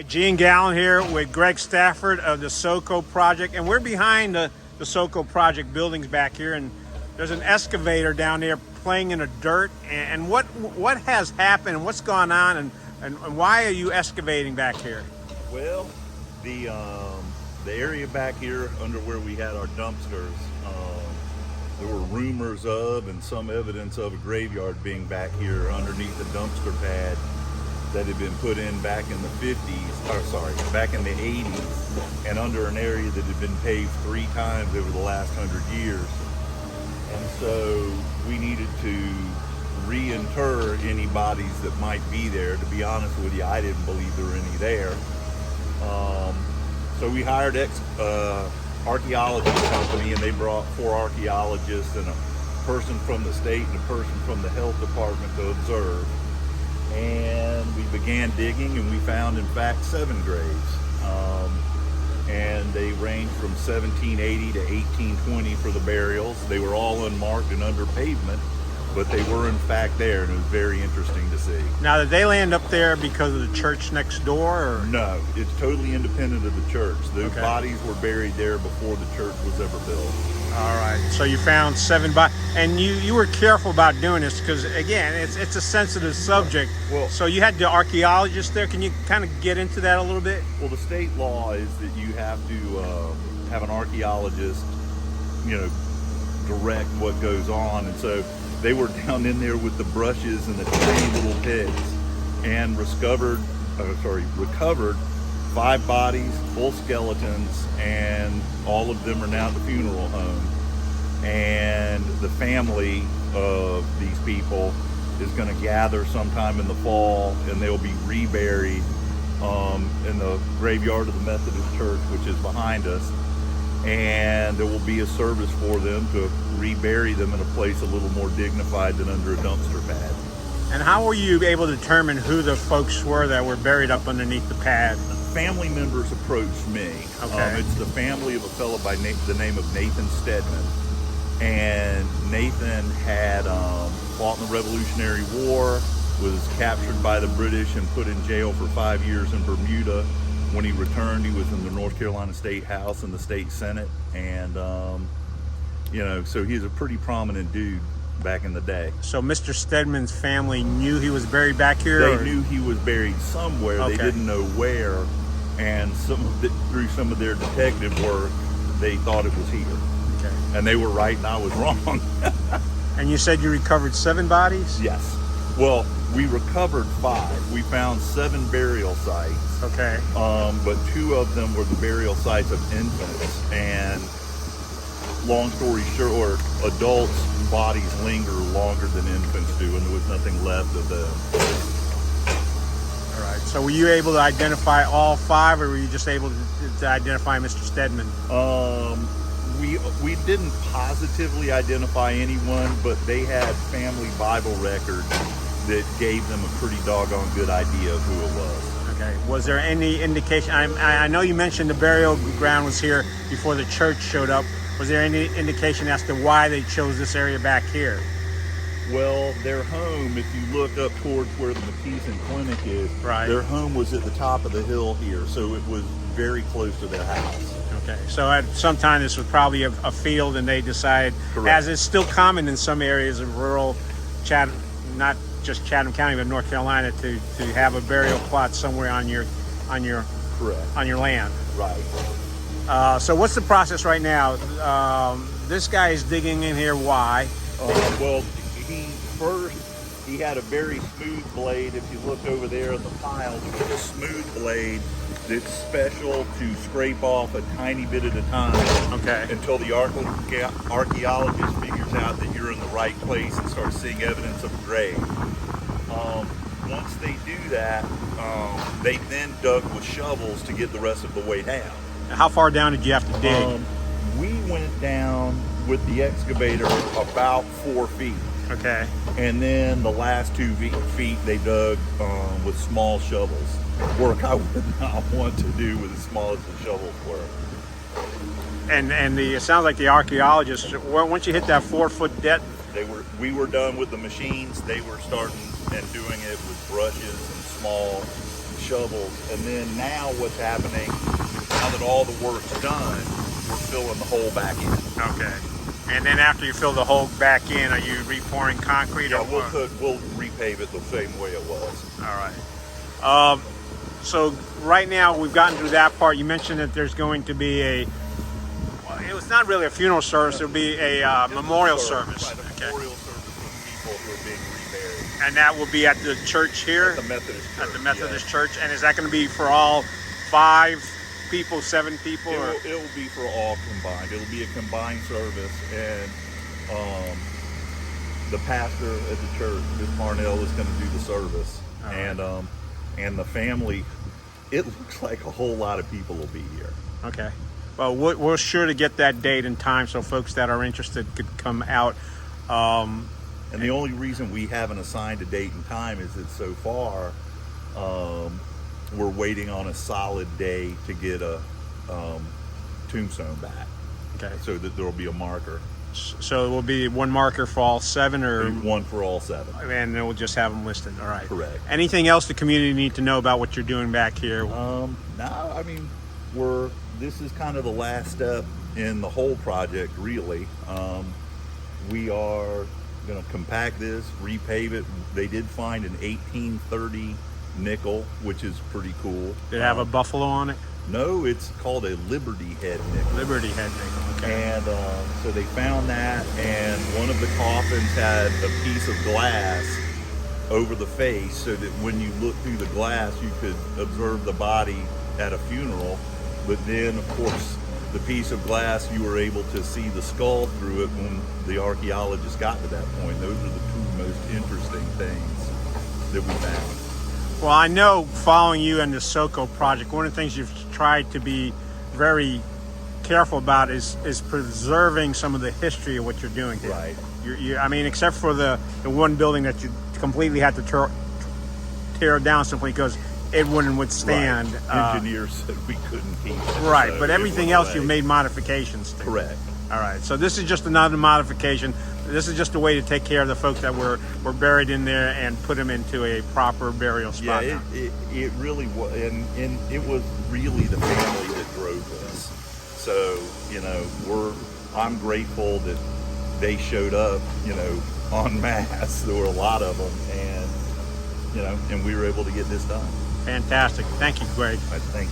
Gene Gallen here with Greg Stafford of the SoCo project, and we're behind the SoCo project buildings back here, and there's an excavator down there playing in the dirt. And what has happened and what's gone on, and why are you excavating back here? Well, the area back here under where we had our dumpsters, there were rumors of and some evidence of a graveyard being back here underneath the dumpster pad that had been put in back in the 50s, or sorry, back in the 80s, and under an area that had been paved 3 times over the last 100 years. And so we needed to reinter any bodies that might be there. To be honest with you, I didn't believe there were any there. So we hired archaeology company, and they brought 4 archaeologists and a person from the state and a person from the health department to observe. And we began digging, and we found, in fact, 7 graves. And they ranged from 1780 to 1820 for the burials. They were all unmarked and under pavement, but they were in fact there, and it was very interesting to see. Now, did they land up there because of the church next door? Or? No, it's totally independent of the church. Those Okay. bodies were buried there before the church was ever built. All right, so you found 7 bodies, and you were careful about doing this because, again, it's a sensitive subject. Well, so you had the archaeologist there. Can you kind of get into that a little bit? Well, the state law is that you have to have an archaeologist, direct what goes on. And so they were down in there with the brushes and the tiny little pits, and recovered 5 bodies, full skeletons, and all of them are now at the funeral home. And the family of these people is going to gather sometime in the fall, and they'll be reburied in the graveyard of the Methodist Church, which is behind us. And there will be a service for them to rebury them in a place a little more dignified than under a dumpster pad. And how were you able to determine who the folks were that were buried up underneath the pad? Family members approached me. Okay. It's the family of a fellow by the name of Nathan Stedman. And Nathan had fought in the Revolutionary War, was captured by the British and put in jail for 5 years in Bermuda. When he returned, he was in the North Carolina State House and the State Senate. And, so he's a pretty prominent dude back in the day. So Mr. Stedman's family knew he was buried back here? They knew he was buried somewhere. Okay. They didn't know where. And through some of their detective work, they thought it was here. Okay. And they were right and I was wrong. And you said you recovered 7 bodies? Yes. Well, we recovered 5. We found 7 burial sites. Okay. But 2 of them were the burial sites of infants. And long story short, adults' bodies linger longer than infants do, and there was nothing left of them. All right. So were you able to identify all 5, or were you just able to identify Mr. Stedman? We didn't positively identify anyone, but they had family Bible records that gave them a pretty doggone good idea of who it was. Okay. Was there any indication? I know you mentioned the burial ground was here before the church showed up. Was there any indication as to why they chose this area back here? Well, their home, if you look up towards where the McKeeson Clinic is, right, their home was at the top of the hill here, so it was very close to their house. Okay, so at some time this was probably a field, and they decided, correct, as is still common in some areas of rural not just Chatham County, but North Carolina, to have a burial plot somewhere on your correct, on your land. Right. So what's the process right now? This guy is digging in here. Why? Well, he had a very smooth blade. If you look over there in the pile, there's a smooth blade that's special to scrape off a tiny bit at a time. Okay. Until the archaeologist figures out that you're in the right place and starts seeing evidence of a grave. Once they do that, they then dug with shovels to get the rest of the way down. How far down did you have to dig? We went down with the excavator about 4 feet. Okay. And then the last 2 feet they dug with small shovels. Work I would not want to do with as small as the shovels were. And it sounds like the archaeologists, once you hit that 4-foot depth, we were done with the machines. They were starting and doing it with brushes and small shovels. And then now what's happening, now that all the work's done, we're filling the hole back in. Okay. And then after you fill the hole back in, are you repouring concrete? Yeah, or what? we'll repave it the same way it was. All right. So right now we've gotten through that part. You mentioned that there's going to be well, it was not really a funeral service. It would be a memorial service. Right, a memorial service for people who are being reburied. And that will be at the church here? At the Methodist Church. At the Methodist Church. And is that going to be for all 5 people, 7 people? It will be for all combined. It'll be a combined service, and the pastor at the church, Ms. Parnell, is going to do the service. All right. And the family, it looks like a whole lot of people will be here. Okay. Well, we're sure to get that date and time so folks that are interested could come out. And the only reason we haven't assigned a date and time is that so far we're waiting on a solid day to get a tombstone back. Okay. So that there will be a marker. So it will be one marker for all 7, or one for all 7. and then we'll just have them listed. All right. Correct. Anything else the community need to know about what you're doing back here? No, I mean, this is kind of the last step in the whole project, really. We are going to compact this, repave it. They did find an 1830 nickel, which is pretty cool. Did it have a buffalo on it? No, it's called a Liberty Head nickel. Liberty Head nickel. Okay. And so they found that, and one of the coffins had a piece of glass over the face, so that when you look through the glass, you could observe the body at a funeral. But then, of course, the piece of glass, you were able to see the skull through it when the archaeologists got to that point. Those are the 2 most interesting things that we found. Well, I know following you and the SoCo project, one of the things you've tried to be very careful about is preserving some of the history of what you're doing here. Right. I mean, except for the one building that you completely had to tear down simply because it wouldn't withstand. Right. Engineers said we couldn't keep it. Right, so but everything else you've made modifications to. Correct. All right, so this is just another modification. This is just a way to take care of the folks that were buried in there and put them into a proper burial spot. Yeah, it really was, and it was really the family that drove this. So, I'm grateful that they showed up, en masse. There were a lot of them, and we were able to get this done. Fantastic. Thank you, Greg. I think.